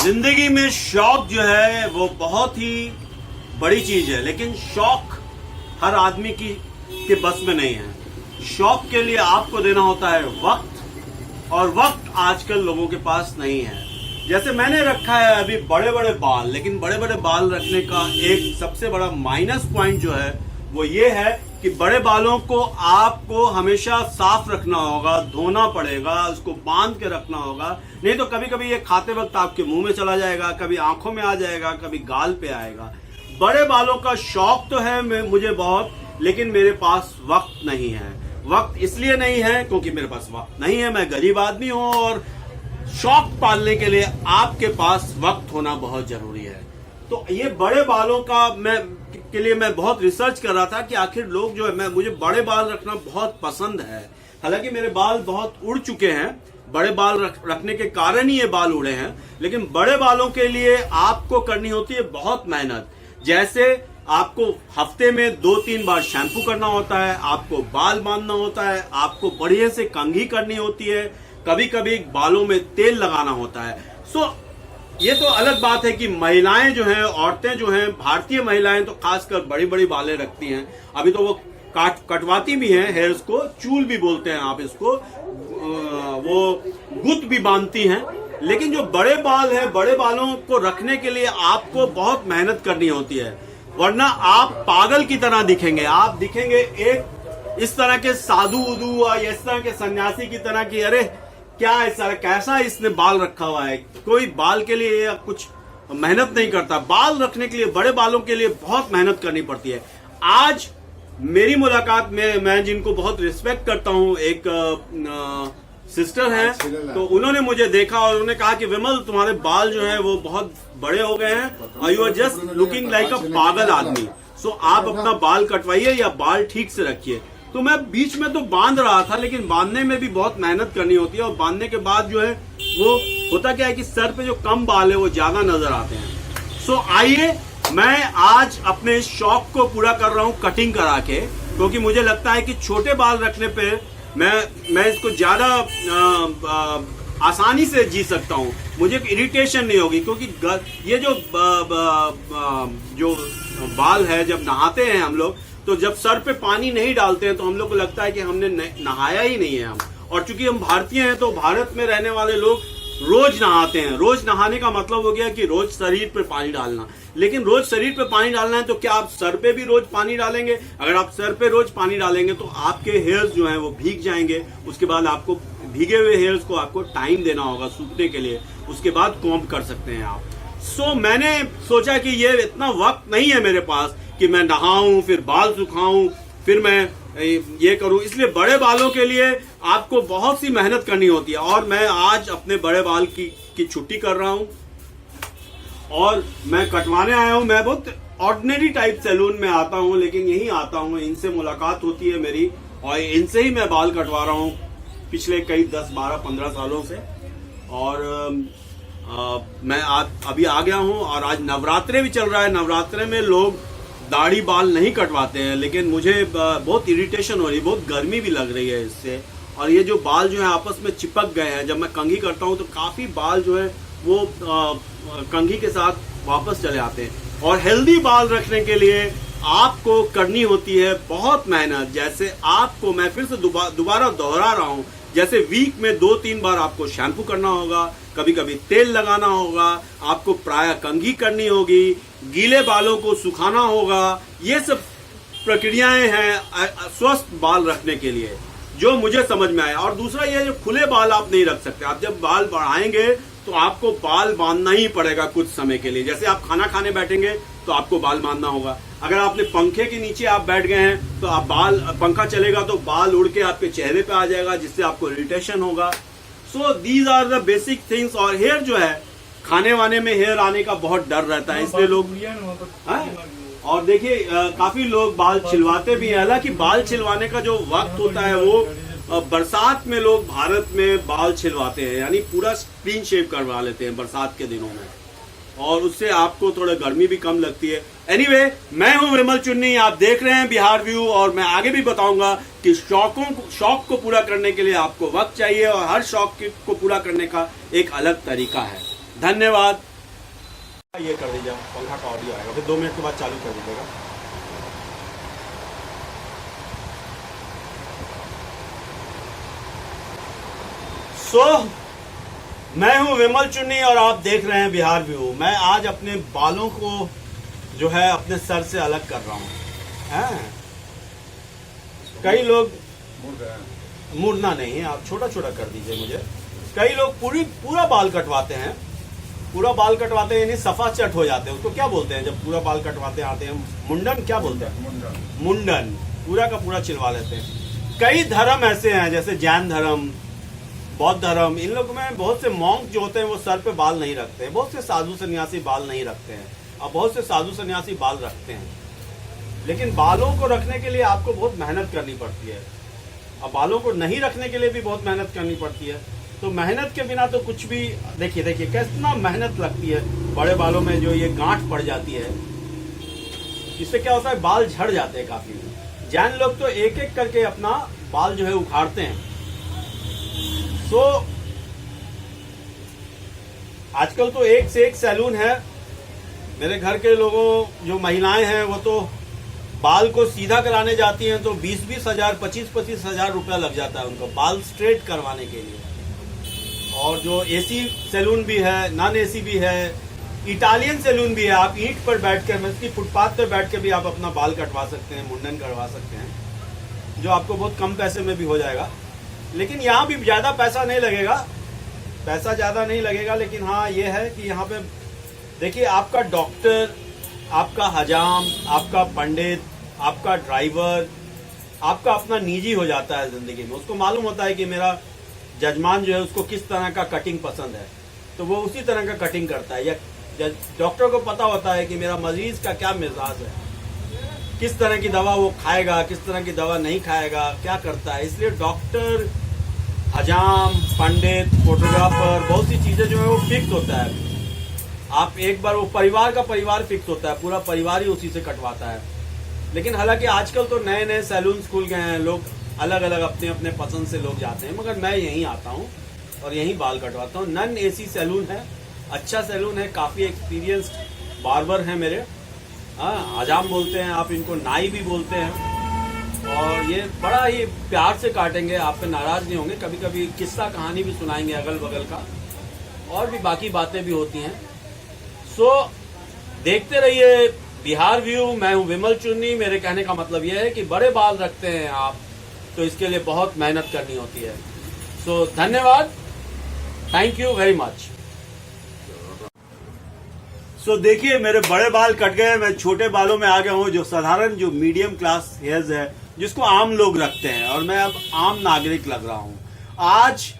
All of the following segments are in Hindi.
जिंदगी में शौक जो है वो बहुत ही बड़ी चीज है, लेकिन शौक हर आदमी के बस में नहीं है। शौक के लिए आपको देना होता है वक्त, और वक्त आजकल लोगों के पास नहीं है। जैसे मैंने रखा है अभी बड़े बड़े बाल, लेकिन बड़े बड़े बाल रखने का एक सबसे बड़ा माइनस पॉइंट जो है वो ये है कि बड़े बालों को आपको हमेशा साफ रखना होगा, धोना पड़ेगा, उसको बांध के रखना होगा, नहीं तो कभी कभी ये खाते वक्त आपके मुंह में चला जाएगा, कभी आंखों में आ जाएगा, कभी गाल पे आएगा। बड़े बालों का शौक तो है मुझे बहुत, लेकिन मेरे पास वक्त नहीं है। वक्त इसलिए नहीं है क्योंकि मेरे पास वक्त नहीं है, मैं गरीब आदमी हूं, और शौक पालने के लिए आपके पास वक्त होना बहुत जरूरी है। तो ये बड़े बालों का के लिए मैं बहुत रिसर्च कर रहा था कि आखिर लोग जो है, मुझे बड़े बाल रखना बहुत पसंद है। हालांकि मेरे बाल बहुत उड़ चुके हैं, बड़े बाल रखने के कारण ही ये बाल उड़े हैं, लेकिन बड़े बालों के लिए आपको करनी होती है बहुत मेहनत। जैसे आपको हफ्ते में 2-3 बार शैम्पू करना होता है, आपको बाल बांधना होता है, आपको बढ़िया से कंघी करनी होती है, कभी कभी बालों में तेल लगाना होता है। ये तो अलग बात है कि महिलाएं जो हैं, औरतें जो हैं, भारतीय महिलाएं तो खासकर बड़ी बड़ी बालें रखती हैं। अभी तो वो कटवाती भी हैं, हेयर्स को चूल भी बोलते हैं आप इसको, वो गुत भी बांधती हैं। लेकिन जो बड़े बाल है, बड़े बालों को रखने के लिए आपको बहुत मेहनत करनी होती है, वरना आप पागल की तरह दिखेंगे। आप दिखेंगे एक इस तरह के साधु उदू या इस तरह के सन्यासी की तरह की, अरे क्या ऐसा, कैसा इसने बाल रखा हुआ है। कोई बाल के लिए कुछ मेहनत नहीं करता। बाल रखने के लिए, बड़े बालों के लिए बहुत मेहनत करनी पड़ती है। आज मेरी मुलाकात में, मैं जिनको बहुत रिस्पेक्ट करता हूं, एक सिस्टर हैं, तो उन्होंने मुझे देखा और उन्होंने कहा कि विमल, तुम्हारे बाल जो है वो बहुत बड़े हो गए हैं और you are just looking like a पागल आदमी, सो आप अपना बाल कटवाइए या बाल ठीक से रखिए। तो मैं बीच में तो बांध रहा था, लेकिन बांधने में भी बहुत मेहनत करनी होती है, और बांधने के बाद जो है वो होता क्या है कि सर पे जो कम बाल है वो ज्यादा नजर आते हैं। सो आइए, मैं आज अपने शौक को पूरा कर रहा हूँ कटिंग करा के, क्योंकि मुझे लगता है कि छोटे बाल रखने पे मैं इसको ज्यादा आसानी से जी सकता हूँ, मुझे इरिटेशन नहीं होगी। क्योंकि ये जो बाल है, जब नहाते हैं हम लोग, तो जब सर पे पानी नहीं डालते हैं तो हम लोग को लगता है कि हमने नहाया ही नहीं है हम। और चूंकि हम भारतीय हैं तो भारत में रहने वाले लोग रोज नहाते हैं। रोज नहाने का मतलब हो गया कि रोज शरीर पे पानी डालना। लेकिन रोज शरीर पे पानी डालना है तो क्या आप सर पे भी रोज पानी डालेंगे? अगर आप सर पे रोज पानी डालेंगे तो आपके हेयर्स जो हैं वो भीग जाएंगे। उसके बाद आपको भीगे हुए हेयर्स को आपको टाइम देना होगा सूखने के लिए, उसके बाद कॉम्ब कर सकते हैं आप। मैंने सोचा कि ये इतना वक्त नहीं है मेरे पास कि मैं नहाऊं, फिर बाल सुखाऊं, फिर मैं ये करूं। इसलिए बड़े बालों के लिए आपको बहुत सी मेहनत करनी होती है, और मैं आज अपने बड़े बाल की छुट्टी कर रहा हूं और मैं कटवाने आया हूं। मैं बहुत ऑर्डिनरी टाइप सैलून में आता हूं, लेकिन यही आता हूं, इनसे मुलाकात होती है मेरी, और इनसे ही मैं बाल कटवा रहा हूं पिछले कई 10, 12, 15 सालों से। और मैं अभी आ गया हूं, और आज नवरात्रे भी चल रहा है। नवरात्रे में लोग दाढ़ी बाल नहीं कटवाते हैं, लेकिन मुझे बहुत इरिटेशन हो रही है, बहुत गर्मी भी लग रही है इससे। और ये जो बाल जो है आपस में चिपक गए हैं, जब मैं कंघी करता हूं तो काफी बाल जो है वो कंघी के साथ वापस चले आते हैं। और हेल्दी बाल रखने के लिए आपको करनी होती है बहुत मेहनत। जैसे आपको, मैं फिर से दोबारा दोहरा रहा हूं, जैसे वीक में 2-3 बार आपको शैम्पू करना होगा, कभी कभी तेल लगाना होगा, आपको प्रायः कंघी करनी होगी, गीले बालों को सुखाना होगा। ये सब प्रक्रियाएं हैं स्वस्थ बाल रखने के लिए, जो मुझे समझ में आया। और दूसरा ये, जो खुले बाल आप नहीं रख सकते। आप जब बाल बढ़ाएंगे तो आपको बाल बांधना ही पड़ेगा कुछ समय के लिए। जैसे आप खाना खाने बैठेंगे तो आपको बाल बांधना होगा। अगर आपने पंखे के नीचे आप बैठ गए हैं तो आप पंखा चलेगा तो बाल उड़ के आपके चेहरे पे आ जाएगा, जिससे आपको इरिटेशन होगा। So these are the basic things. और हेयर जो है, खाने वाने में हेयर आने का बहुत डर रहता है, इसलिए लोग और देखिए काफी लोग बाल छिलवाते भी हैं। हालांकि बाल छिलवाने का जो वक्त होता है वो बरसात में लोग भारत में बाल छिलवाते हैं, यानी पूरा क्लीन शेव करवा लेते हैं बरसात के दिनों में, और उससे आपको थोड़ा गर्मी भी कम लगती है। एनीवे, मैं हूं विमल चुन्नी, आप देख रहे हैं बिहार व्यू, और मैं आगे भी बताऊंगा कि शौक को पूरा करने के लिए आपको वक्त चाहिए, और हर शौक को पूरा करने का एक अलग तरीका है। धन्यवाद। ये कर दीजिए, पंखा का ऑडियो आएगा, फिर 2 मिनट के बाद चालू कर दीजिएगा। मैं हूं विमल चुन्नी और आप देख रहे हैं बिहार व्यू। मैं आज अपने बालों को जो है अपने सर से अलग कर रहा हूं। कई लोग मुड़ना नहीं है, आप छोटा छोटा कर दीजिए मुझे। कई लोग पूरा बाल कटवाते हैं, यानी सफा चट हो जाते हैं। उसको क्या बोलते हैं जब पूरा बाल कटवाते आते हैं? मुंडन, क्या बोलते हैं? मुंडन पूरा का पूरा चिलवा लेते हैं। कई धर्म ऐसे हैं जैसे जैन धर्म, बौद्ध धर्म, इन लोगों में बहुत से मॉन्क जो होते हैं वो सर पे बाल नहीं रखते हैं। बहुत से साधु सन्यासी बाल नहीं रखते हैं और बहुत से साधु सन्यासी बाल रखते हैं। लेकिन बालों को रखने के लिए आपको बहुत मेहनत करनी पड़ती है और बालों को नहीं रखने के लिए भी बहुत मेहनत करनी पड़ती है। तो मेहनत के बिना तो कुछ भी, देखिए कितना मेहनत लगती है। बड़े बालों में जो ये गांठ पड़ जाती है, इससे क्या होता है, बाल झड़ जाते हैं काफी। जैन लोग तो एक एक करके अपना बाल जो है उखाड़ते हैं। तो आजकल तो एक से एक सैलून है। मेरे घर के लोगों, जो महिलाएं हैं, वो तो बाल को सीधा कराने जाती हैं तो 20-20 हजार, 25-25 हजार रुपया लग जाता है उनको बाल स्ट्रेट करवाने के लिए। और जो एसी सैलून भी है, नॉन एसी भी है, इटालियन सैलून भी है। आप ईंट पर बैठकर, मतलब फुटपाथ पर बैठ कर भी आप अपना बाल कटवा सकते हैं, मुंडन करवा सकते हैं, जो आपको बहुत कम पैसे में भी हो जाएगा। लेकिन यहाँ भी ज्यादा पैसा नहीं लगेगा, लेकिन हाँ ये है कि यहाँ पे देखिए, आपका डॉक्टर, आपका हजाम, आपका पंडित, आपका ड्राइवर, आपका अपना निजी हो जाता है जिंदगी में। उसको मालूम होता है कि मेरा जजमान जो है उसको किस तरह का कटिंग पसंद है, तो वो उसी तरह का कटिंग करता है। या डॉक्टर को पता होता है कि मेरा मरीज का क्या मिजाज है, किस तरह की दवा वो खाएगा, किस तरह की दवा नहीं खाएगा, क्या करता है। इसलिए डॉक्टर, हजाम, पंडित, फोटोग्राफर, बहुत सी चीजें जो है वो फिक्स होता है। आप एक बार, वो परिवार का परिवार फिक्स होता है, पूरा परिवार ही उसी से कटवाता है। लेकिन हालांकि आजकल तो नए नए सैलून खुल गए हैं, लोग अलग अलग अपने अपने पसंद से लोग जाते हैं, मगर मैं यहीं आता हूँ और यहीं बाल कटवाता हूँ। नॉन एसी सैलून है, अच्छा सैलून है, काफी एक्सपीरियंस्ड बार्बर हैं मेरे। हजाम बोलते हैं आप इनको, नाई भी बोलते हैं। और ये बड़ा ही प्यार से काटेंगे, आप पे नाराज नहीं होंगे। कभी कभी किस्सा कहानी भी सुनाएंगे अगल बगल का, और भी बाकी बातें भी होती हैं। देखते रहिए बिहार व्यू। मैं हूं विमल चुन्नी। मेरे कहने का मतलब यह है कि बड़े बाल रखते हैं आप तो इसके लिए बहुत मेहनत करनी होती है। धन्यवाद, थैंक यू वेरी मच। देखिए, मेरे बड़े बाल कट गए, मैं छोटे बालों में आ गया हूँ, जो साधारण, जो मीडियम क्लास हेयर्स है, जिसको आम लोग रखते हैं, और मैं अब आम नागरिक लग रहा हूँ। आज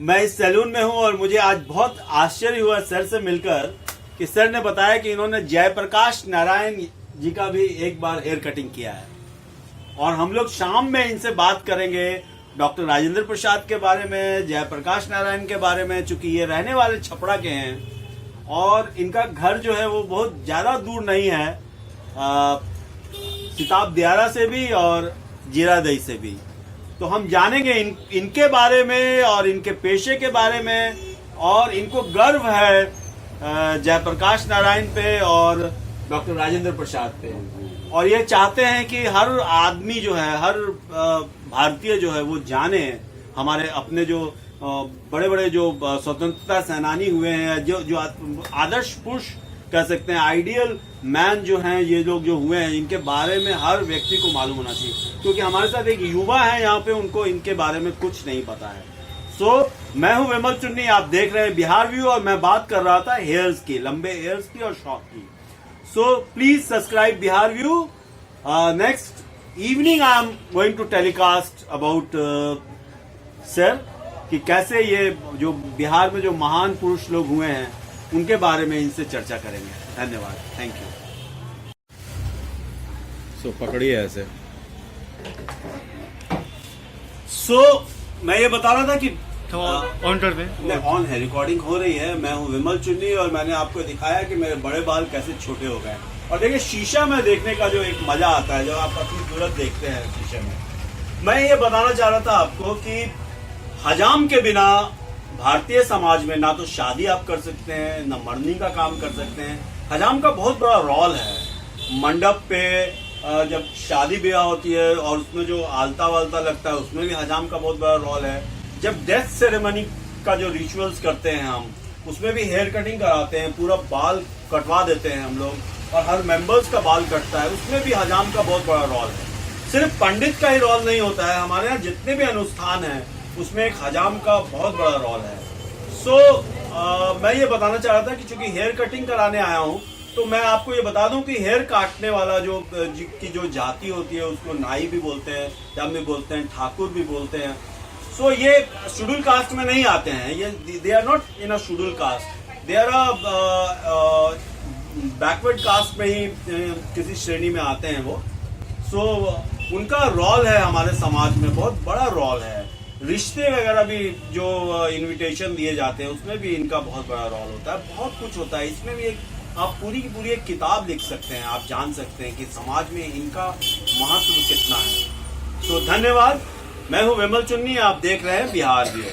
मैं इस सैलून में हूँ और मुझे आज बहुत आश्चर्य हुआ सर से मिलकर कि सर ने बताया कि इन्होंने जयप्रकाश नारायण जी का भी एक बार हेयर कटिंग किया है। और हम लोग शाम में इनसे बात करेंगे डॉक्टर राजेंद्र प्रसाद के बारे में, जयप्रकाश नारायण के बारे में, चूंकि ये रहने वाले छपरा के हैं और इनका घर जो है वो बहुत ज्यादा दूर नहीं है, सिताब दियारा से भी और जीरादई से भी। तो हम जानेंगे इनके बारे में और इनके पेशे के बारे में, और इनको गर्व है जयप्रकाश नारायण पे और डॉक्टर राजेंद्र प्रसाद पे, और ये चाहते हैं कि हर आदमी जो है, हर भारतीय जो है वो जाने हमारे अपने जो बड़े बड़े जो स्वतंत्रता सेनानी हुए हैं, जो आदर्श पुरुष कह सकते हैं, आइडियल मैन जो हैं, ये लोग जो हुए हैं, इनके बारे में हर व्यक्ति को मालूम होना चाहिए। क्योंकि हमारे साथ एक युवा है यहाँ पे, उनको इनके बारे में कुछ नहीं पता है। मैं हूं विमल चुन्नी, आप देख रहे हैं बिहार व्यू, और मैं बात कर रहा था हेयर्स की, लंबे हेयर्स की और शॉर्ट की। Please subscribe Bihar view. Next evening I am going to telecast about sir, कि कैसे ये जो बिहार में जो महान पुरुष लोग हुए हैं उनके बारे में इनसे चर्चा करेंगे। धन्यवाद, थैंक यू। पकड़िए ऐसे। मैं ये बता रहा था कि ऑन कर दें। ऑन है, रिकॉर्डिंग हो रही है। मैं हूं विमल चुन्नी और मैंने आपको दिखाया कि मेरे बड़े बाल कैसे छोटे हो गए। और देखिए, शीशा में देखने का जो एक मजा आता है, जब आप अपनी सूरत देखते हैं शीशे में। मैं ये बताना चाह रहा था आपको कि हजाम के बिना भारतीय समाज में ना तो शादी आप कर सकते हैं, ना मरनी का काम कर सकते हैं। हजाम का बहुत बड़ा रोल है। मंडप पे जब शादी ब्याह होती है और उसमें जो आलता वालता लगता है, उसमें भी हजाम का बहुत बड़ा रोल है। जब डेथ सेरेमनी का जो रिचुअल्स करते हैं हम, उसमें भी हेयर कटिंग कराते हैं, पूरा बाल कटवा देते हैं हम लोग, और हर मेंबर्स का बाल कटता है, उसमें भी हजाम का बहुत बड़ा रोल है। सिर्फ पंडित का ही रोल नहीं होता है, हमारे यहाँ जितने भी अनुष्ठान हैं उसमें एक हजाम का बहुत बड़ा रोल है। मैं ये बताना चाह रहा था कि चूंकि हेयर कटिंग कराने आया हूँ, तो मैं आपको ये बता दूं कि हेयर काटने वाला की जो जाति होती है उसको नाई भी बोलते हैं, जब भी बोलते हैं, ठाकुर भी बोलते हैं। ये शेड्यूल कास्ट में नहीं आते हैं, ये they are not in a schedule caste, they are a backward caste में ही किसी श्रेणी में आते हैं वो। उनका रोल है हमारे समाज में, बहुत बड़ा रोल है। रिश्ते वगैरह भी जो इनविटेशन दिए जाते हैं उसमें भी इनका बहुत बड़ा रोल होता है। बहुत कुछ होता है इसमें भी। आप पूरी की पूरी एक किताब लिख सकते हैं, आप जान सकते हैं कि समाज में इनका महत्व कितना है। धन्यवाद। मैं हूं विमल चुन्नी, आप देख रहे हैं बिहार व्यू।